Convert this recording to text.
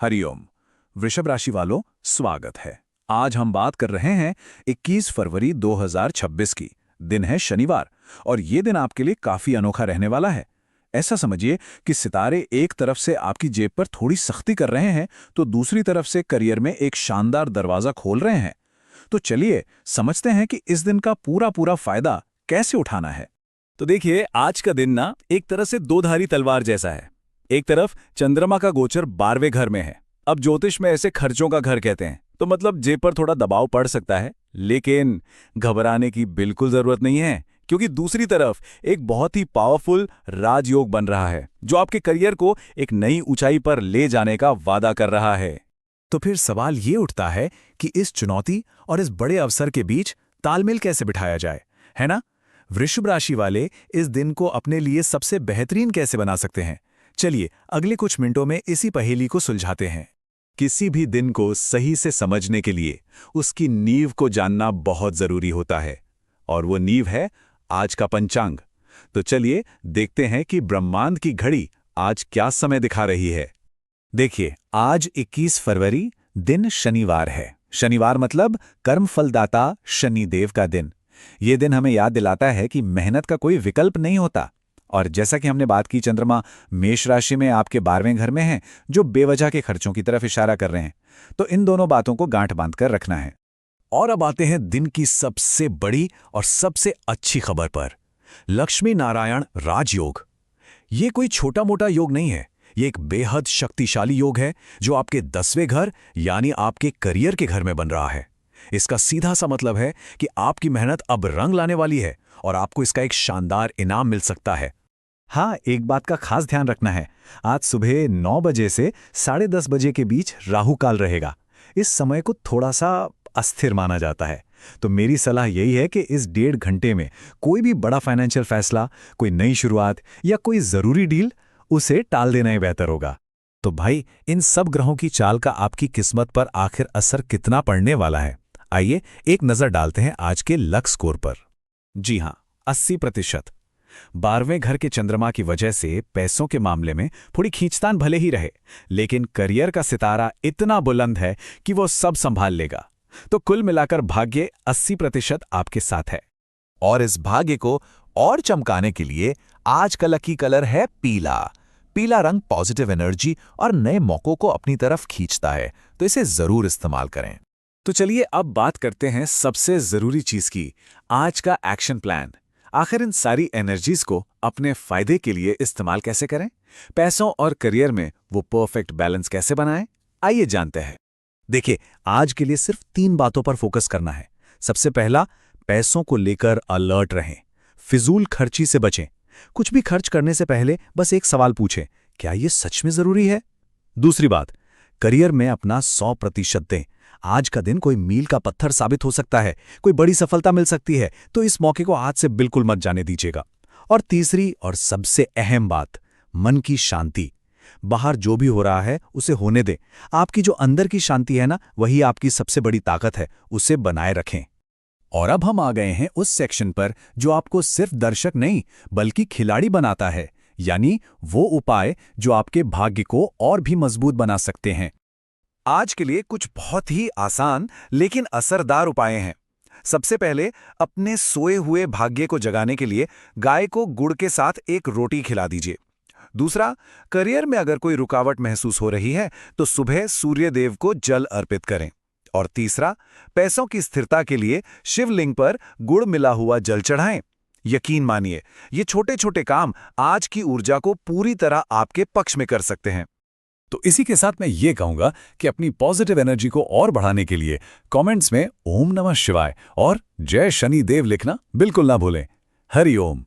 हरिओम। वृषभ राशि वालों, स्वागत है। आज हम बात कर रहे हैं 21 फरवरी 2026 की। दिन है शनिवार और ये दिन आपके लिए काफी अनोखा रहने वाला है। ऐसा समझिए कि सितारे एक तरफ से आपकी जेब पर थोड़ी सख्ती कर रहे हैं तो दूसरी तरफ से करियर में एक शानदार दरवाजा खोल रहे हैं। तो चलिए समझते हैं कि इस दिन का पूरा पूरा फायदा कैसे उठाना है। तो देखिए, आज का दिन ना एक तरह से दो धारी तलवार जैसा है। एक तरफ चंद्रमा का गोचर 12वें घर में है। अब ज्योतिष में ऐसे खर्चों का घर कहते हैं, तो मतलब जेब पर थोड़ा दबाव पड़ सकता है, लेकिन घबराने की बिल्कुल जरूरत नहीं है, क्योंकि दूसरी तरफ एक बहुत ही पावरफुल राजयोग बन रहा है जो आपके करियर को एक नई ऊंचाई पर ले जाने का वादा कर रहा है। तो फिर सवाल ये उठता है कि इस चुनौती और इस बड़े अवसर के बीच तालमेल कैसे बिठाया जाए, है ना? वृषभ राशि वाले इस दिन को अपने लिए सबसे बेहतरीन कैसे बना सकते हैं? चलिए अगले कुछ मिनटों में इसी पहेली को सुलझाते हैं। किसी भी दिन को सही से समझने के लिए उसकी नींव को जानना बहुत जरूरी होता है, और वो नींव है आज का पंचांग। तो चलिए देखते हैं कि ब्रह्मांड की घड़ी आज क्या समय दिखा रही है। देखिए, आज 21 फरवरी दिन शनिवार है। शनिवार मतलब कर्मफलदाता शनिदेव का दिन। ये दिन हमें याद दिलाता है कि मेहनत का कोई विकल्प नहीं होता। और जैसा कि हमने बात की, चंद्रमा मेष राशि में आपके 12वें घर में है, जो बेवजह के खर्चों की तरफ इशारा कर रहे हैं। तो इन दोनों बातों को गांठ बांधकर रखना है। और अब आते हैं दिन की सबसे बड़ी और सबसे अच्छी खबर पर। लक्ष्मी नारायण राजयोग। ये कोई छोटा मोटा योग नहीं है, ये एक बेहद शक्तिशाली योग है जो आपके 10वें घर यानी आपके करियर के घर में बन रहा है। इसका सीधा सा मतलब है कि आपकी मेहनत अब रंग लाने वाली है और आपको इसका एक शानदार इनाम मिल सकता है। हाँ, एक बात का खास ध्यान रखना है। आज सुबह 9 बजे से 10:30 बजे के बीच राहु काल रहेगा। इस समय को थोड़ा सा अस्थिर माना जाता है। तो मेरी सलाह यही है कि इस 1.5 घंटे में कोई भी बड़ा फाइनेंशियल फैसला, कोई नई शुरुआत या कोई जरूरी डील, उसे टाल देना ही बेहतर होगा। तो भाई, इन सब ग्रहों की चाल का आपकी किस्मत पर आखिर असर कितना पड़ने वाला है? आइए एक नजर डालते हैं आज के लक स्कोर पर। जी हां, 80%। 12वें घर के चंद्रमा की वजह से पैसों के मामले में थोड़ी खींचतान भले ही रहे, लेकिन करियर का सितारा इतना बुलंद है कि वो सब संभाल लेगा। तो कुल मिलाकर भाग्य 80% आपके साथ है। और इस भाग्य को और चमकाने के लिए आज का लकी कलर है पीला। पीला रंग पॉजिटिव एनर्जी और नए मौकों को अपनी तरफ खींचता है, तो इसे जरूर इस्तेमाल करें। तो चलिए अब बात करते हैं सबसे जरूरी चीज की, आज का एक्शन प्लान। आखिर इन सारी एनर्जीज को अपने फायदे के लिए इस्तेमाल कैसे करें? पैसों और करियर में वो परफेक्ट बैलेंस कैसे बनाएं? आइए जानते हैं। देखिए, आज के लिए सिर्फ 3 बातों पर फोकस करना है। सबसे पहला, पैसों को लेकर अलर्ट रहें। फिजूल खर्ची से बचें। कुछ भी खर्च करने से पहले बस एक सवाल पूछें, क्या ये सच में जरूरी है? दूसरी बात, करियर में अपना 100% दें। आज का दिन कोई मील का पत्थर साबित हो सकता है, कोई बड़ी सफलता मिल सकती है, तो इस मौके को आज से बिल्कुल मत जाने दीजिएगा। और तीसरी और सबसे अहम बात, मन की शांति। बाहर जो भी हो रहा है उसे होने दें। आपकी जो अंदर की शांति है ना, वही आपकी सबसे बड़ी ताकत है, उसे बनाए रखें। और अब हम आ गए हैं उस सेक्शन पर जो आपको सिर्फ दर्शक नहीं बल्कि खिलाड़ी बनाता है, यानी वो उपाय जो आपके भाग्य को और भी मजबूत बना सकते हैं। आज के लिए कुछ बहुत ही आसान लेकिन असरदार उपाय हैं। सबसे पहले, अपने सोए हुए भाग्य को जगाने के लिए गाय को गुड़ के साथ एक रोटी खिला दीजिए। दूसरा, करियर में अगर कोई रुकावट महसूस हो रही है तो सुबह सूर्य देव को जल अर्पित करें। और तीसरा, पैसों की स्थिरता के लिए शिवलिंग पर गुड़ मिला हुआ जल चढ़ाएं। यकीन मानिए, ये छोटे छोटे काम आज की ऊर्जा को पूरी तरह आपके पक्ष में कर सकते हैं। तो इसी के साथ मैं ये कहूंगा कि अपनी पॉजिटिव एनर्जी को और बढ़ाने के लिए कमेंट्स में ओम नमः शिवाय और जय शनि देव लिखना बिल्कुल ना भूलें। हरि ओम।